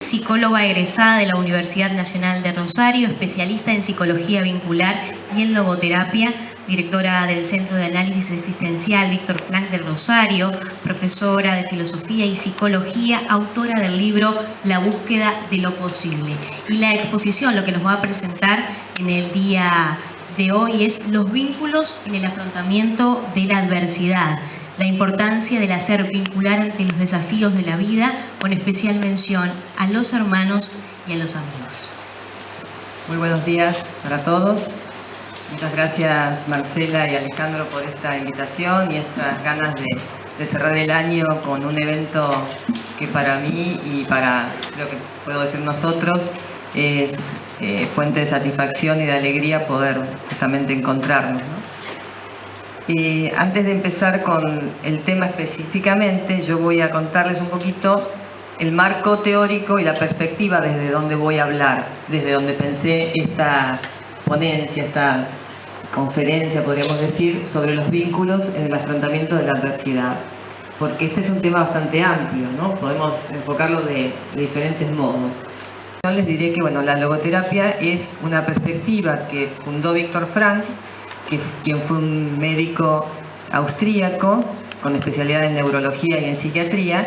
Psicóloga egresada de la Universidad Nacional de Rosario, especialista en psicología vincular y en logoterapia, directora del Centro de Análisis Existencial Víctor Frank de Rosario, profesora de filosofía y psicología, autora del libro La búsqueda de lo posible. Y la exposición, lo que nos va a presentar en el día de hoy, es los vínculos en el afrontamiento de la adversidad. La importancia del hacer vincular ante los desafíos de la vida, con especial mención a los hermanos y a los amigos. Muy buenos días para todos. Muchas gracias Marcela y Alejandro por esta invitación y estas ganas de cerrar el año con un evento que para mí y para, creo que puedo decir nosotros, es fuente de satisfacción y de alegría poder justamente encontrarnos, ¿no? Antes de empezar con el tema específicamente, yo voy a contarles un poquito el marco teórico y la perspectiva desde donde voy a hablar, desde donde pensé esta ponencia, esta conferencia, podríamos decir, sobre los vínculos en el afrontamiento de la adversidad. Porque este es un tema bastante amplio, ¿no? Podemos enfocarlo de diferentes modos. Yo les diré que bueno, la logoterapia es una perspectiva que fundó Víctor Frank, quien fue un médico austríaco con especialidad en neurología y en psiquiatría,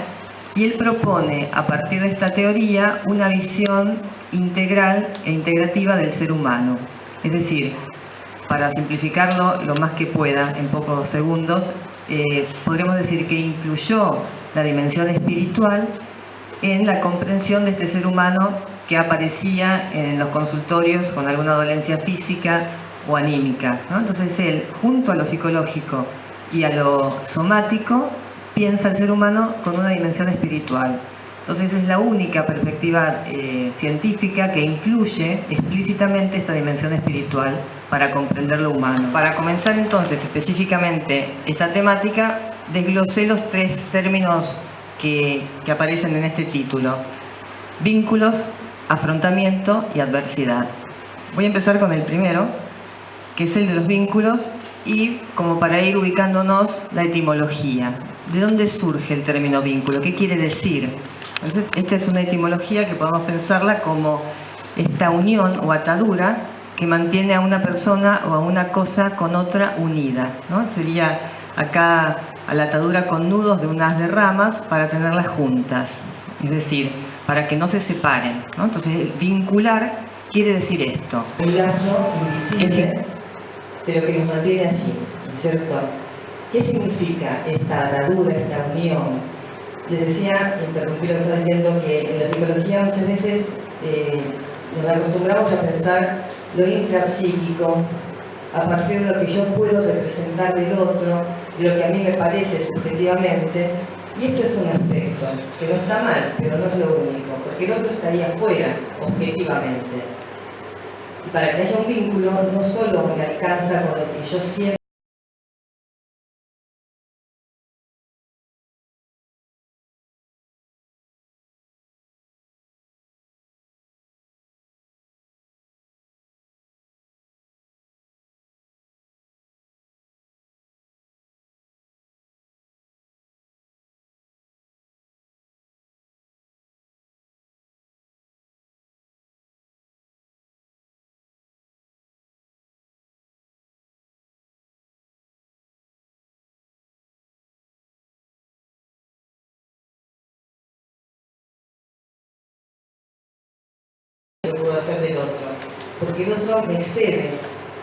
y él propone a partir de esta teoría una visión integral e integrativa del ser humano. Es decir, para simplificarlo lo más que pueda en pocos segundos, podremos decir que incluyó la dimensión espiritual en la comprensión de este ser humano que aparecía en los consultorios con alguna dolencia física o anímica, ¿no? Entonces él, junto a lo psicológico y a lo somático, piensa el ser humano con una dimensión espiritual. Entonces es la única perspectiva científica que incluye explícitamente esta dimensión espiritual para comprender lo humano. Para comenzar entonces específicamente esta temática, desglosé los tres términos que aparecen en este título: vínculos, afrontamiento y adversidad. Voy a empezar con el primero, que es el de los vínculos, y como para ir ubicándonos, la etimología. ¿De dónde surge el término vínculo? ¿Qué quiere decir? Entonces, esta es una etimología que podemos pensarla como esta unión o atadura que mantiene a una persona o a una cosa con otra unida, ¿no? Sería acá a la atadura con nudos de unas de ramas para tenerlas juntas, es decir, para que no se separen, ¿no? Entonces, vincular quiere decir esto. Un lazo invisible, pero que nos mantiene allí, ¿no es cierto? ¿Qué significa esta atadura, esta unión? Les decía, interrumpí lo que estaba diciendo, que en la psicología muchas veces nos acostumbramos a pensar lo intrapsíquico a partir de lo que yo puedo representar del otro, de lo que a mí me parece subjetivamente, y esto es un aspecto que no está mal, pero no es lo único, porque el otro está ahí afuera, objetivamente. Y para que haya un vínculo, no solo me alcanza con lo que yo siento, que puedo hacer del otro, porque el otro me excede,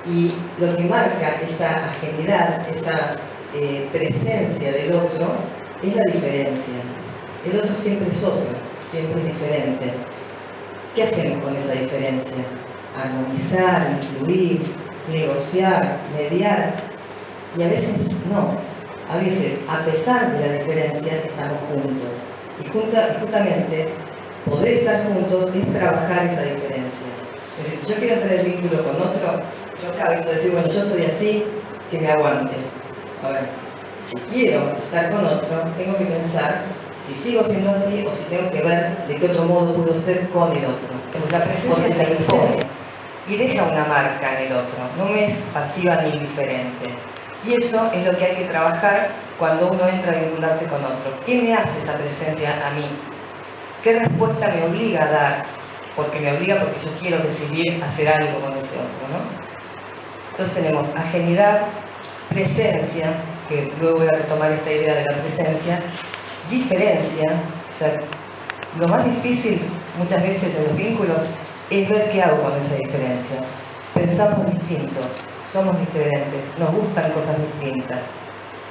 y lo que marca esa ajenidad, esa presencia del otro, es la diferencia. El otro siempre es otro, siempre es diferente. ¿Qué hacemos con esa diferencia? Armonizar, incluir, negociar, mediar, y a veces no. A veces, a pesar de la diferencia, estamos juntos. Y justamente poder estar juntos es trabajar esa diferencia. Es decir, si yo quiero tener vínculo con otro, yo acabo de decir, bueno, yo soy así, que me aguante. A ver, si quiero estar con otro, tengo que pensar si sigo siendo así o si tengo que ver de qué otro modo puedo ser con el otro. Pues la presencia es la presencia y deja una marca en el otro, no me es pasiva ni indiferente. Y eso es lo que hay que trabajar cuando uno entra a vincularse con otro. ¿Qué me hace esa presencia a mí? qué respuesta me obliga a dar, porque me obliga porque yo quiero decidir hacer algo con ese otro, ¿no? Entonces tenemos ajenidad, presencia, que luego voy a retomar esta idea de la presencia, diferencia, o sea, lo más difícil muchas veces en los vínculos es ver qué hago con esa diferencia. Pensamos distintos, somos diferentes, nos gustan cosas distintas.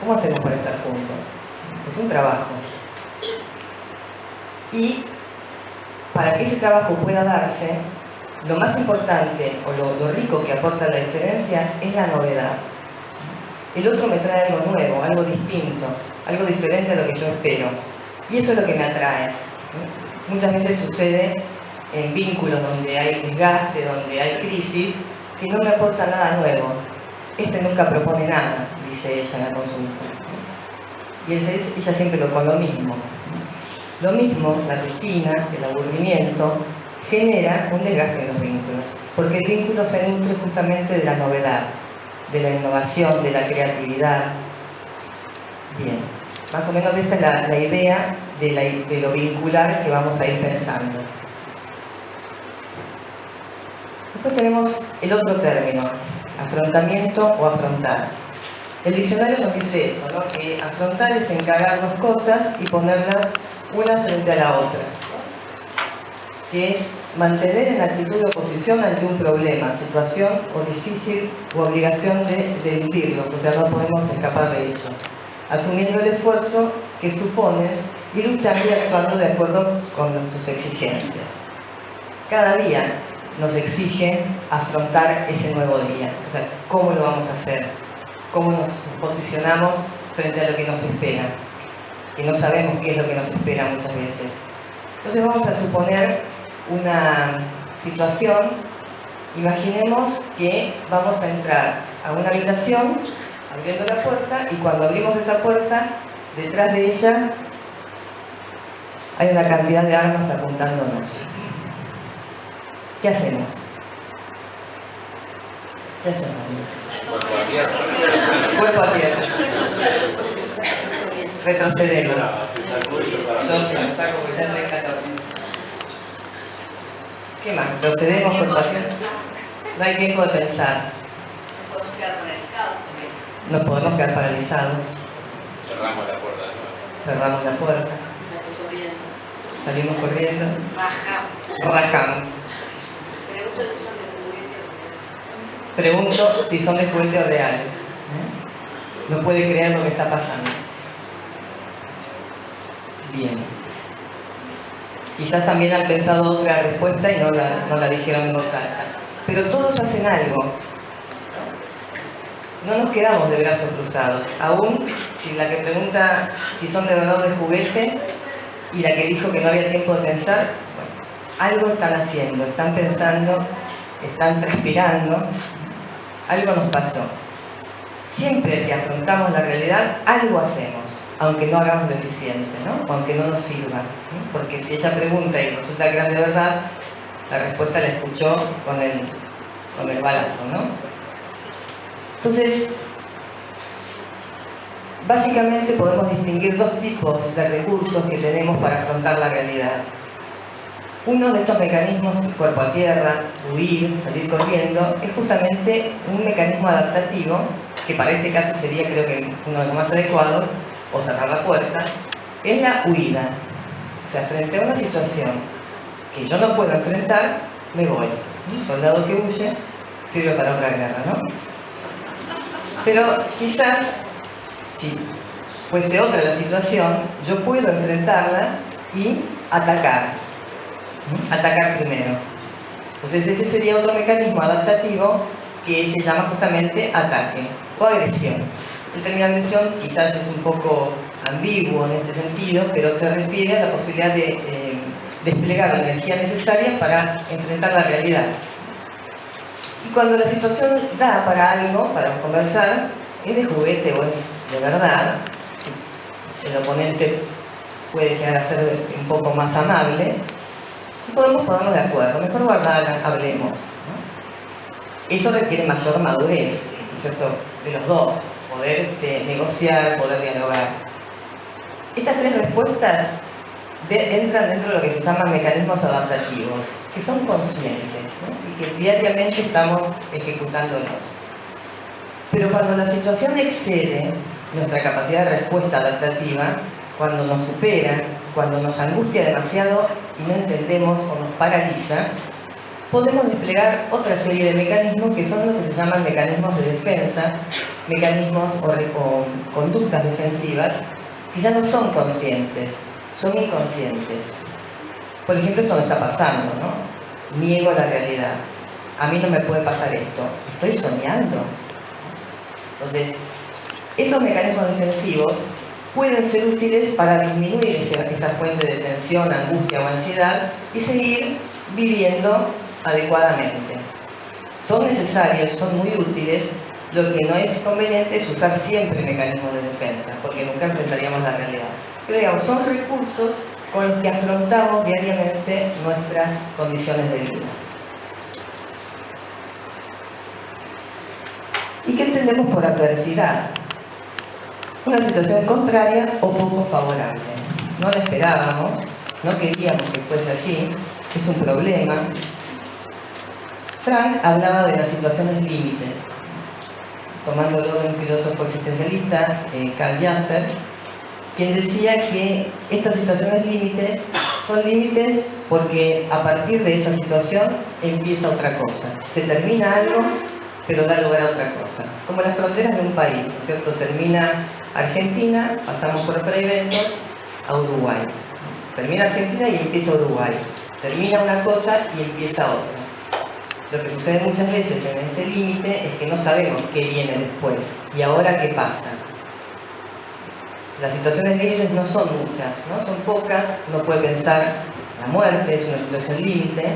¿Cómo hacemos para estar juntos? Es un trabajo. Y para que ese trabajo pueda darse, lo más importante o lo rico que aporta la diferencia es la novedad. El otro me trae algo nuevo, algo distinto, algo diferente a lo que yo espero. Y eso es lo que me atrae. Muchas veces sucede en vínculos donde hay desgaste, donde hay crisis, que no me aporta nada nuevo. Este nunca propone nada, dice ella en la consulta. Y ella siempre con lo mismo. Lo mismo, la rutina, el aburrimiento, genera un desgaste en los vínculos. Porque el vínculo se nutre justamente de la novedad, de la innovación, de la creatividad. Bien, más o menos esta es la idea de lo vincular que vamos a ir pensando. Después tenemos el otro término, afrontamiento o afrontar. El diccionario nos dice esto, ¿no? Que afrontar es encargarnos cosas y ponerlas una frente a la otra, ¿no? Que es mantener en actitud de oposición ante un problema, situación o difícil u obligación de eludirlos, o sea, no podemos escapar de ellos, asumiendo el esfuerzo que supone y luchando y actuando de acuerdo con sus exigencias. Cada día nos exige afrontar ese nuevo día, o sea, cómo lo vamos a hacer, cómo nos posicionamos frente a lo que nos espera, que no sabemos qué es lo que nos espera muchas veces. Entonces vamos a suponer una situación. Imaginemos que vamos a entrar a una habitación abriendo la puerta y cuando abrimos esa puerta, detrás de ella hay una cantidad de armas apuntándonos. ¿Qué hacemos? ¿Qué hacemos? Cuerpo a tierra. Retrocedemos. Yo sí, está como ya en el 14. ¿Qué más? Retrocedemos cuerpo a tierra. No hay tiempo de pensar. Nos podemos quedar paralizados también. Nos podemos quedar paralizados. Cerramos la puerta. Cerramos la puerta. Salimos corriendo. Rajamos. Pregunto si son de juguete o reales. No puede creer lo que está pasando. Bien. Quizás también han pensado otra respuesta y no la dijeron en voz alta. Pero todos hacen algo. No nos quedamos de brazos cruzados. Aún si la que pregunta si son de verdad o de juguete y la que dijo que no había tiempo de pensar, bueno, algo están haciendo, están pensando, están transpirando, algo nos pasó. Siempre que afrontamos la realidad, algo hacemos, aunque no hagamos lo eficiente, ¿no? Aunque no nos sirva, ¿no? Porque si ella pregunta y resulta que era de verdad, la respuesta la escuchó con el balazo, ¿no? Entonces, básicamente podemos distinguir dos tipos de recursos que tenemos para afrontar la realidad. Uno de estos mecanismos, cuerpo a tierra, huir, salir corriendo, es justamente un mecanismo adaptativo, que para este caso sería, creo que uno de los más adecuados, o cerrar la puerta, es la huida. O sea, frente a una situación que yo no puedo enfrentar, me voy. Un soldado que huye sirve para otra guerra, ¿no? Pero quizás, si fuese otra la situación, yo puedo enfrentarla y atacar. Atacar primero. Entonces ese sería otro mecanismo adaptativo que se llama justamente ataque o agresión. El término agresión quizás es un poco ambiguo en este sentido, pero se refiere a la posibilidad de desplegar la energía necesaria para enfrentar la realidad. Y cuando la situación da para algo, para conversar, es de juguete o es de verdad, el oponente puede llegar a ser un poco más amable, podemos ponernos de acuerdo, mejor guardar, hablemos, ¿no? Eso requiere mayor madurez, ¿no es cierto?, de los dos, poder negociar, poder dialogar. Estas tres respuestas entran dentro de lo que se llaman mecanismos adaptativos, que son conscientes, ¿no? Y que diariamente estamos ejecutándolos. Pero cuando la situación excede nuestra capacidad de respuesta adaptativa, cuando nos supera, cuando nos angustia demasiado y no entendemos o nos paraliza, podemos desplegar otra serie de mecanismos que son los que se llaman mecanismos de defensa, mecanismos o conductas defensivas que ya no son conscientes, son inconscientes. Por ejemplo, esto no está pasando, ¿no? Niego la realidad. A mí no me puede pasar esto. Estoy soñando. Entonces, esos mecanismos defensivos pueden ser útiles para disminuir esa fuente de tensión, angustia o ansiedad y seguir viviendo adecuadamente. Son necesarios, son muy útiles. Lo que no es conveniente es usar siempre mecanismos de defensa, porque nunca enfrentaríamos la realidad. Pero digamos, son recursos con los que afrontamos diariamente nuestras condiciones de vida. ¿Y qué entendemos por adversidad? Una situación contraria o poco favorable. No la esperábamos, no queríamos que fuese así, es un problema. Frank hablaba de las situaciones límite, tomándolo de un filósofo existencialista, Karl Jaspers, quien decía que estas situaciones límites son límites porque a partir de esa situación empieza otra cosa. Se termina algo, pero da lugar a otra cosa. Como las fronteras de un país, ¿cierto? Termina Argentina, pasamos por Fray Bentos a Uruguay. Termina Argentina y empieza Uruguay. Termina una cosa y empieza otra. Lo que sucede muchas veces en este límite es que no sabemos qué viene después y ahora qué pasa. Las situaciones límites no son muchas, ¿no? Son pocas. Uno puede pensar, la muerte es una situación límite,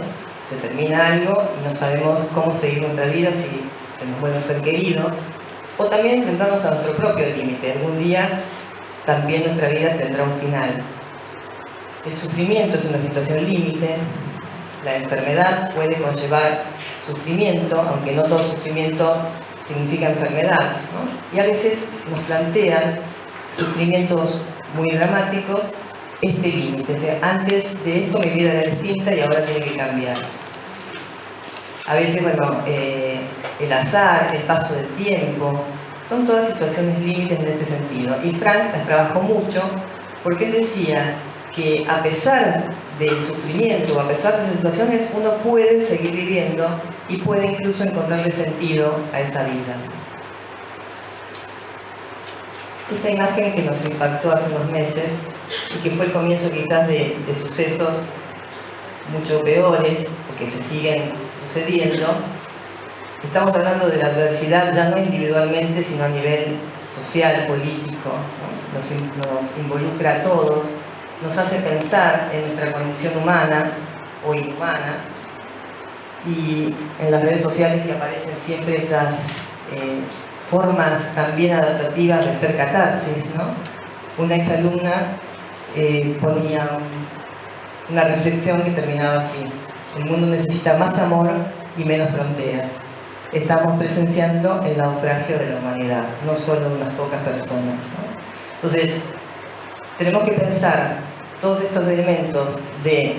se termina algo y no sabemos cómo seguir nuestra vida si se nos muere un ser querido. O también enfrentarnos a nuestro propio límite. Algún día también nuestra vida tendrá un final. El sufrimiento es una situación límite. La enfermedad puede conllevar sufrimiento, aunque no todo sufrimiento significa enfermedad, ¿no? Y a veces nos plantean sufrimientos muy dramáticos este límite. O sea, antes de esto mi vida era distinta y ahora tiene que cambiar. A veces, bueno, el azar, el paso del tiempo, son todas situaciones límites en este sentido. Y Frank las trabajó mucho porque él decía que a pesar del sufrimiento, a pesar de esas situaciones, uno puede seguir viviendo y puede incluso encontrarle sentido a esa vida. Esta imagen que nos impactó hace unos meses y que fue el comienzo quizás de sucesos mucho peores, porque se siguen sucediendo. Estamos hablando de la adversidad ya no individualmente, sino a nivel social, político, ¿no? Nos involucra a todos, nos hace pensar en nuestra condición humana o inhumana, y en las redes sociales que aparecen siempre estas formas también adaptativas de hacer catarsis, ¿no? Una exalumna ponía una reflexión que terminaba así: el mundo necesita más amor y menos fronteras. Estamos presenciando el naufragio de la humanidad, no solo de unas pocas personas, ¿no? Entonces, tenemos que pensar todos estos elementos de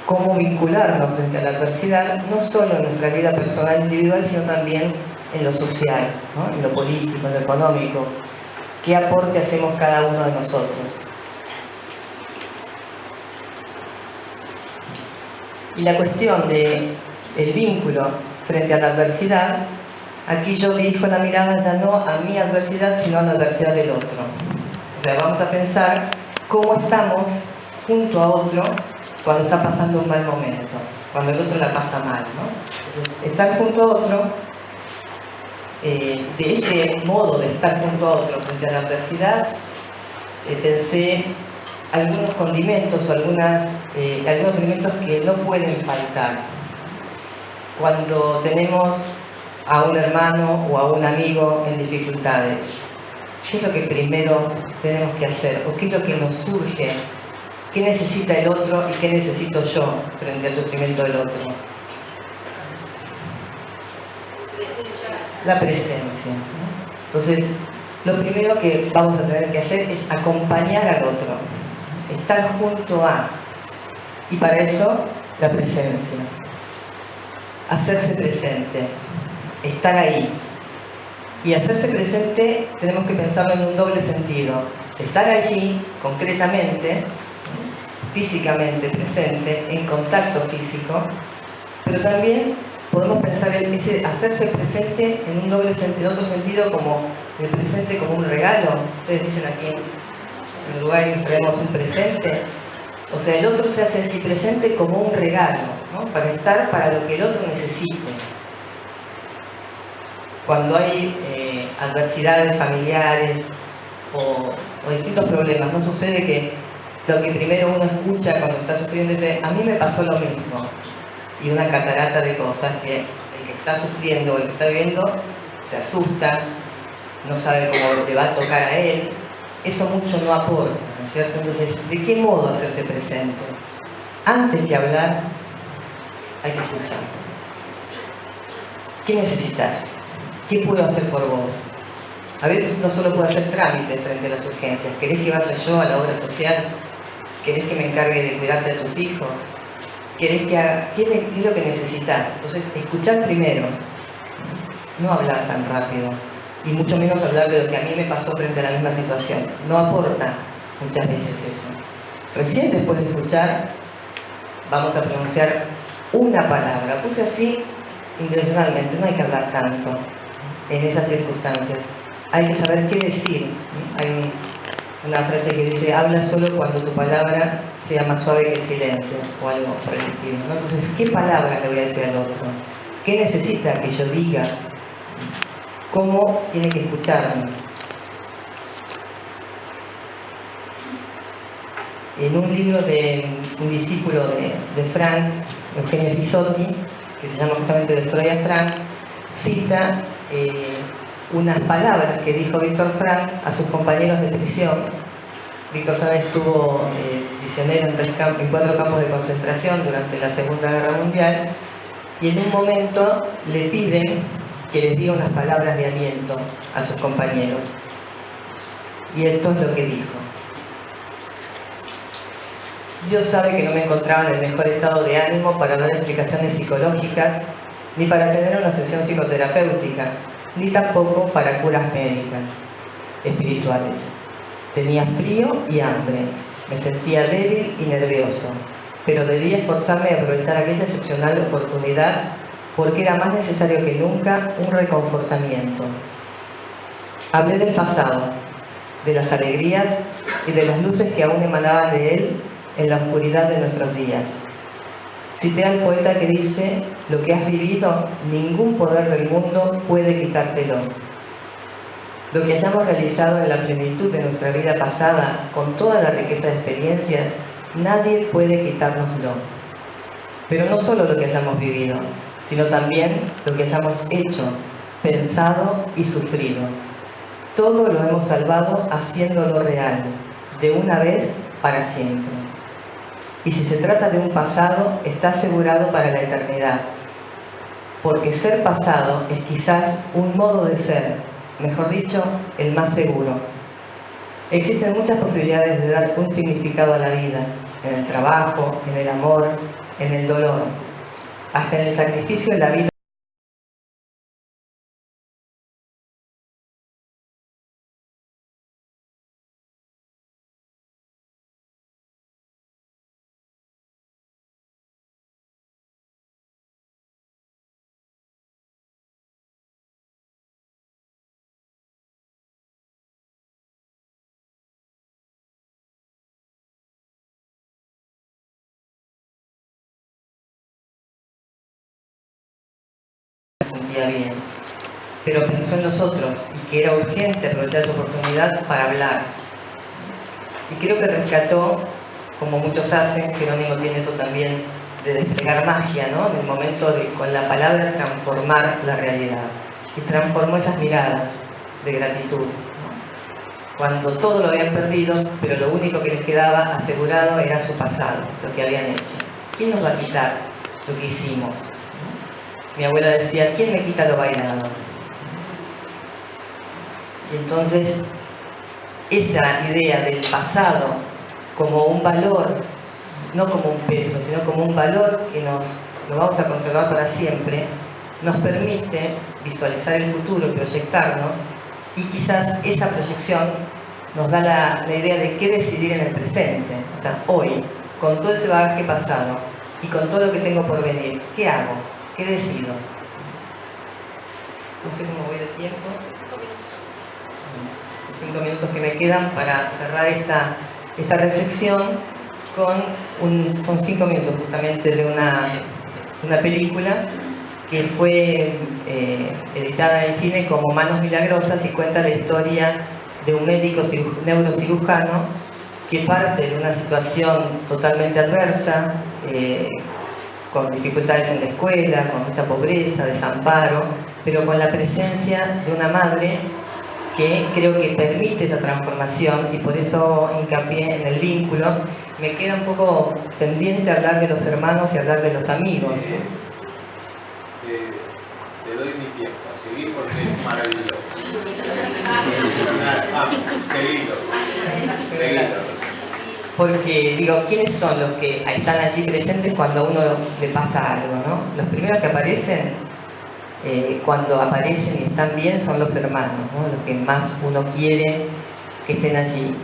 cómo vincularnos frente a la adversidad, no solo en nuestra vida personal individual, sino también en lo social, ¿no? En lo político, en lo económico. ¿Qué aporte hacemos cada uno de nosotros? Y la cuestión del vínculo frente a la adversidad, aquí yo dirijo la mirada ya no a mi adversidad, sino a la adversidad del otro. O sea, vamos a pensar cómo estamos junto a otro cuando está pasando un mal momento, cuando el otro la pasa mal, ¿no? Entonces, estar junto a otro, de ese modo de estar junto a otro frente a la adversidad, pensé algunos condimentos o algunos elementos que no pueden faltar. Cuando tenemos a un hermano o a un amigo en dificultades, ¿qué es lo que primero tenemos que hacer? ¿O qué es lo que nos surge? ¿Qué necesita el otro y qué necesito yo frente al sufrimiento del otro? La presencia, ¿no? Entonces, lo primero que vamos a tener que hacer es acompañar al otro. estar junto a. Y para eso, la presencia. Hacerse presente, estar ahí. Y hacerse presente tenemos que pensarlo en un doble sentido. Estar allí, concretamente, físicamente presente, en contacto físico, pero también podemos pensar en ese hacerse presente en un doble sentido, en otro sentido, como el presente como un regalo. Ustedes dicen aquí en Uruguay que tenemos un presente. O sea, el otro se hace allí presente como un regalo, ¿no? Para estar para lo que el otro necesite. Cuando hay adversidades familiares o distintos problemas, no sucede que lo que primero uno escucha cuando está sufriendo es: a mí me pasó lo mismo. Y una catarata de cosas que el que está sufriendo o el que está viviendo se asusta, no sabe cómo le va a tocar a él. Eso mucho no aporta, ¿no es cierto? Entonces, ¿de qué modo hacerse presente? Antes que hablar, hay que escuchar. ¿Qué necesitas? ¿Qué puedo hacer por vos? A veces uno solo puede hacer trámites frente a las urgencias. ¿Querés que vaya yo a la obra social? ¿Querés que me encargue de cuidarte a tus hijos? ¿Querés que haga? ¿Qué es lo que necesitas? Entonces, escuchar primero. No hablar tan rápido. Y mucho menos hablar de lo que a mí me pasó frente a la misma situación. No aporta muchas veces eso. Recién después de escuchar, vamos a pronunciar una palabra. Puse así intencionalmente, no hay que hablar tanto en esas circunstancias. Hay que saber qué decir. Hay una frase que dice: habla solo cuando tu palabra sea más suave que el silencio, o algo por el estilo, ¿no? Entonces, ¿qué palabra le voy a decir al otro? ¿Qué necesita que yo diga? ¿Cómo tiene que escucharme? En un libro de un discípulo de Frank, Eugenio Pisotti, que se llama justamente De Freud a Frank, cita unas palabras que dijo Víctor Frank a sus compañeros de prisión. Víctor Frank estuvo prisionero en 4 campos de concentración durante la Segunda Guerra Mundial, y en un momento le piden que les diga unas palabras de aliento a sus compañeros. Y esto es lo que dijo: Dios sabe que no me encontraba en el mejor estado de ánimo para dar explicaciones psicológicas, ni para tener una sesión psicoterapéutica, ni tampoco para curas médicas, espirituales. Tenía frío y hambre, me sentía débil y nervioso, pero debía esforzarme y aprovechar aquella excepcional oportunidad, porque era más necesario que nunca un reconfortamiento. Hablé del pasado, de las alegrías y de las luces que aún emanaban de él en la oscuridad de nuestros días. Cité al poeta que dice: lo que has vivido, ningún poder del mundo puede quitártelo. Lo que hayamos realizado en la plenitud de nuestra vida pasada, con toda la riqueza de experiencias, nadie puede quitárnoslo. Pero no solo lo que hayamos vivido, sino también lo que hayamos hecho, pensado y sufrido. Todo lo hemos salvado haciéndolo real, de una vez para siempre. Y si se trata de un pasado, está asegurado para la eternidad. Porque ser pasado es quizás un modo de ser, mejor dicho, el más seguro. Existen muchas posibilidades de dar un significado a la vida, en el trabajo, en el amor, en el dolor, hasta en el sacrificio de la vida. Sentía bien, pero pensó en los otros y que era urgente aprovechar esa oportunidad para hablar. Y creo que rescató, como muchos hacen, Jerónimo tiene eso también, de desplegar magia, ¿no? En el momento de, con la palabra, transformar la realidad. Y transformó esas miradas de gratitud, ¿no? Cuando todo lo habían perdido, pero lo único que les quedaba asegurado era su pasado, lo que habían hecho. ¿Quién nos va a quitar lo que hicimos? Mi abuela decía: ¿quién me quita lo bailado? Y entonces, esa idea del pasado como un valor, no como un peso, sino como un valor que lo vamos a conservar para siempre, nos permite visualizar el futuro, proyectarnos, y quizás esa proyección nos da la idea de qué decidir en el presente. O sea, hoy, con todo ese bagaje pasado y con todo lo que tengo por venir, ¿qué hago? ¿Qué decido? No sé cómo voy de tiempo. 5 minutos que me quedan para cerrar esta reflexión son 5 minutos justamente de una película que fue editada en cine como Manos Milagrosas y cuenta la historia de un médico neurocirujano que parte de una situación totalmente adversa, con dificultades en la escuela, con mucha pobreza, desamparo, pero con la presencia de una madre que creo que permite esa transformación, y por eso hincapié en el vínculo. Me queda un poco pendiente hablar de los hermanos y hablar de los amigos. Te doy mi tiempo a seguir porque es maravilloso. Seguilo. Porque, digo, ¿quiénes son los que están allí presentes cuando a uno le pasa algo, ¿no? Los primeros que aparecen, cuando aparecen y están bien, son los hermanos, ¿no? Los que más uno quiere que estén allí.